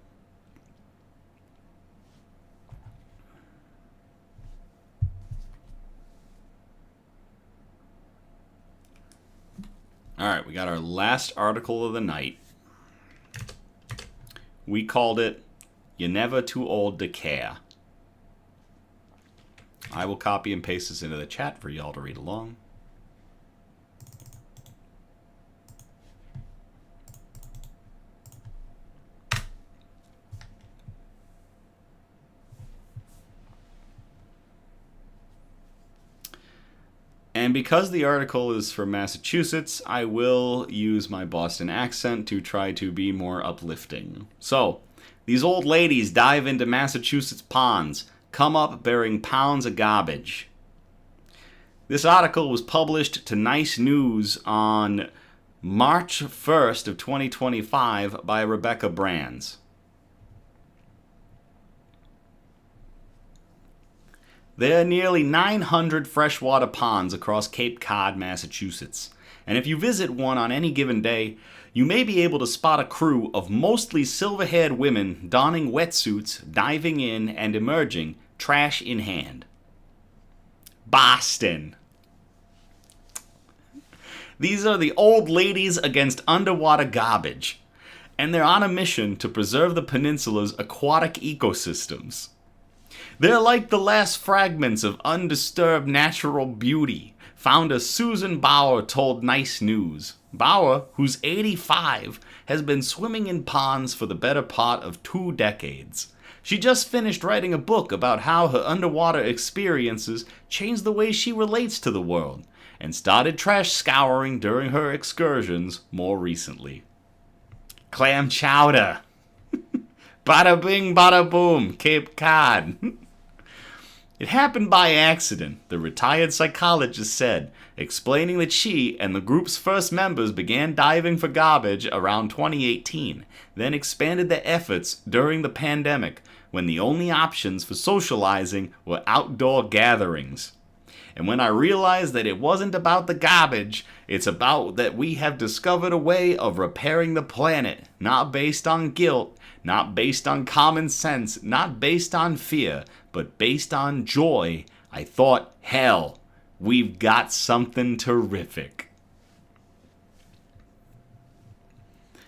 All right, we got our last article of the night. We called it, You're Never Too Old to Care. I will copy and paste this into the chat for y'all to read along. And because the article is from Massachusetts, I will use my Boston accent to try to be more uplifting. So, these old ladies dive into Massachusetts ponds, come up bearing pounds of garbage. This article was published to Nice News on March 1st of 2025 by Rebecca Brands. There are nearly 900 freshwater ponds across Cape Cod, Massachusetts, and if you visit one on any given day, you may be able to spot a crew of mostly silver-haired women donning wetsuits, diving in and emerging, trash in hand. Boston. These are the old ladies against underwater garbage, and they're on a mission to preserve the peninsula's aquatic ecosystems. They're like the last fragments of undisturbed natural beauty, founder Susan Bauer told Nice News. Bauer, who's 85, has been swimming in ponds for the better part of 2 decades. She just finished writing a book about how her underwater experiences changed the way she relates to the world, and started trash scouring during her excursions more recently. Clam chowder. Bada bing, bada boom, Cape Cod. It happened by accident, the retired psychologist said, explaining that she and the group's first members began diving for garbage around 2018, then expanded their efforts during the pandemic, when the only options for socializing were outdoor gatherings. And when I realized that it wasn't about the garbage, it's about that we have discovered a way of repairing the planet, not based on guilt, not based on common sense, not based on fear, but based on joy, I thought, hell, we've got something terrific.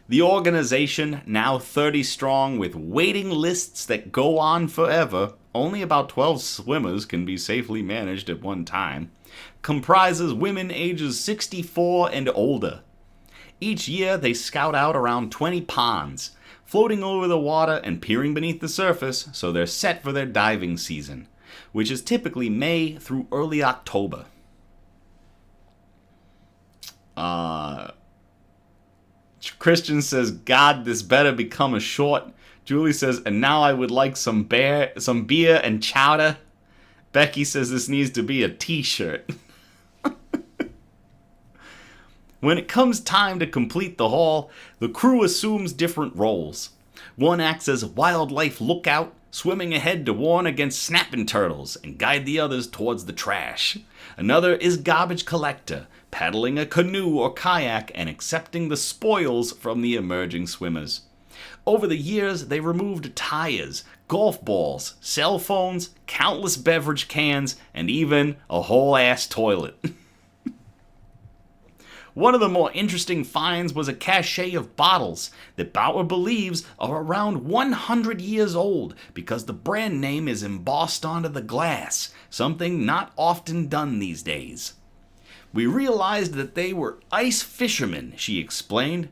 The organization, now 30 strong with waiting lists that go on forever, only about 12 swimmers can be safely managed at one time, comprises women ages 64 and older. Each year they scout out around 20 ponds, floating over the water and peering beneath the surface so they're set for their diving season, which is typically May through early October. Christian says, God, this better become a short. Julie says, and now I would like some beer and chowder. Becky says this needs to be a t-shirt. When it comes time to complete the haul, the crew assumes different roles. One acts as wildlife lookout, swimming ahead to warn against snapping turtles and guide the others towards the trash. Another is garbage collector, paddling a canoe or kayak and accepting the spoils from the emerging swimmers. Over the years, they removed tires, golf balls, cell phones, countless beverage cans, and even a whole-ass toilet. One of the more interesting finds was a cache of bottles that Bauer believes are around 100 years old because the brand name is embossed onto the glass, something not often done these days. We realized that they were ice fishermen, she explained.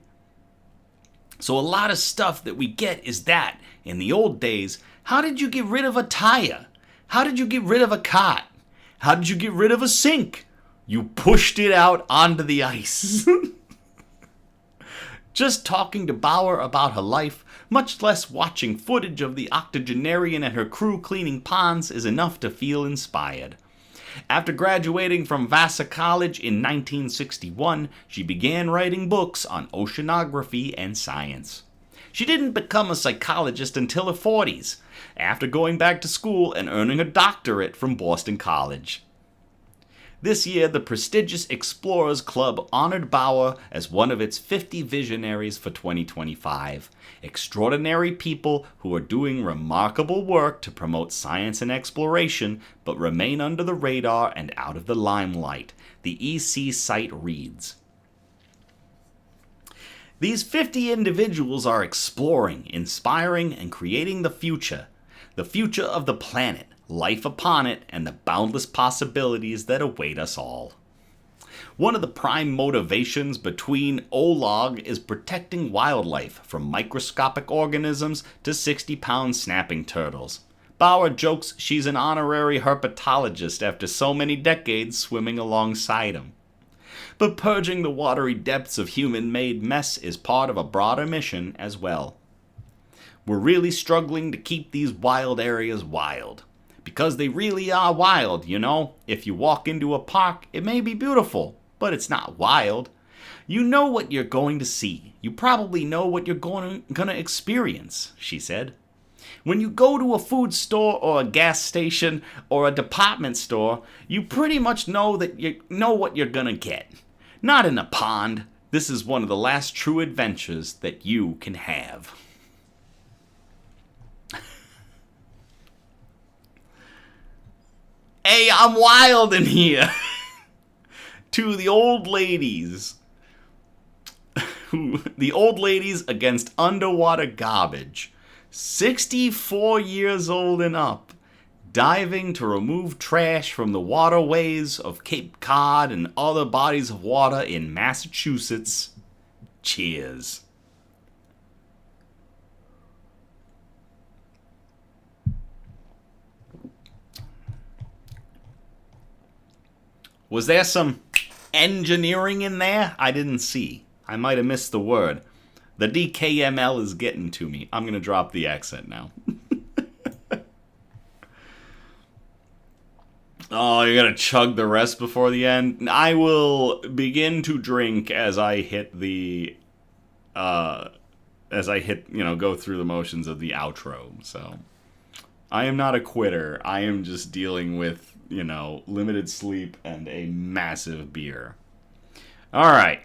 So a lot of stuff that we get is that, in the old days, how did you get rid of a tire? How did you get rid of a cot? How did you get rid of a sink? You pushed it out onto the ice. Just talking to Bauer about her life, much less watching footage of the octogenarian and her crew cleaning ponds, is enough to feel inspired. After graduating from Vassar College in 1961, she began writing books on oceanography and science. She didn't become a psychologist until her 40s, after going back to school and earning a doctorate from Boston College. This year, the prestigious Explorers Club honored Bauer as one of its 50 visionaries for 2025. Extraordinary people who are doing remarkable work to promote science and exploration, but remain under the radar and out of the limelight, the EC site reads. These 50 individuals are exploring, inspiring, and creating the future of the planet, life upon it, and the boundless possibilities that await us all. One of the prime motivations between OLOG is protecting wildlife from microscopic organisms to 60-pound snapping turtles. Bauer jokes she's an honorary herpetologist after so many decades swimming alongside them. But purging the watery depths of human-made mess is part of a broader mission as well. We're really struggling to keep these wild areas wild. Because they really are wild, you know. If you walk into a park, it may be beautiful, but it's not wild. You know what you're going to see. You probably know what you're going to experience, she said. When you go to a food store or a gas station or a department store, you pretty much know that you know what you're going to get. Not in a pond. This is one of the last true adventures that you can have. Hey, I'm wild in here. To the old ladies. The old ladies against underwater garbage. 64 years old and up. Diving to remove trash from the waterways of Cape Cod and other bodies of water in Massachusetts. Cheers. Was there some engineering in there? I didn't see. I might have missed the word. The DKML is getting to me. I'm going to drop the accent now. Oh, you're going to chug the rest before the end? I will begin to drink as I hit the... go through the motions of the outro. So, I am not a quitter. I am just dealing with, limited sleep and a massive beer. All right.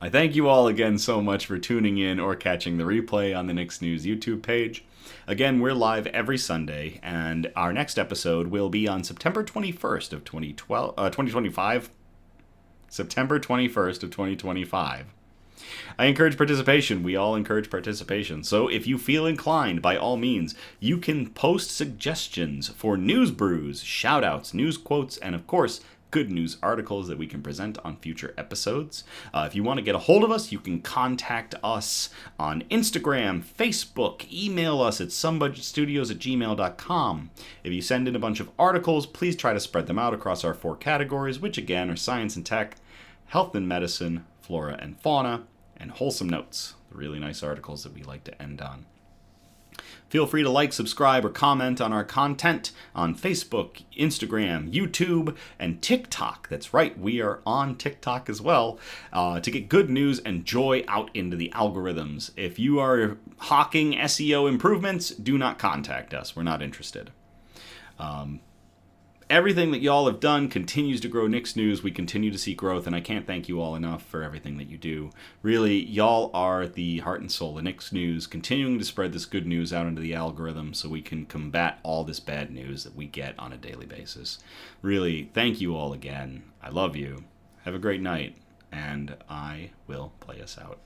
I thank you all again so much for tuning in or catching the replay on the Knicks News YouTube page. Again, we're live every Sunday, and our next episode will be on September 21st of 2025. September 21st of 2025. I encourage participation. We all encourage participation. So if you feel inclined, by all means, you can post suggestions for news brews, shout-outs, news quotes, and of course, good news articles that we can present on future episodes. If you want to get a hold of us, you can contact us on Instagram, Facebook, email us at somebudgetstudios@gmail.com. If you send in a bunch of articles, please try to spread them out across our 4 categories, which again are science and tech, health and medicine, flora and fauna, and wholesome notes, the really nice articles that we like to end on. Feel free to like, subscribe, or comment on our content on Facebook, Instagram, YouTube, and TikTok. That's right, we are on TikTok as well, to get good news and joy out into the algorithms. If you are hawking SEO improvements, do not contact us. We're not interested. Everything that y'all have done continues to grow Nick's News. We continue to see growth, and I can't thank you all enough for everything that you do. Really, y'all are the heart and soul of Nick's News, continuing to spread this good news out into the algorithm so we can combat all this bad news that we get on a daily basis. Really, thank you all again. I love you. Have a great night, and I will play us out.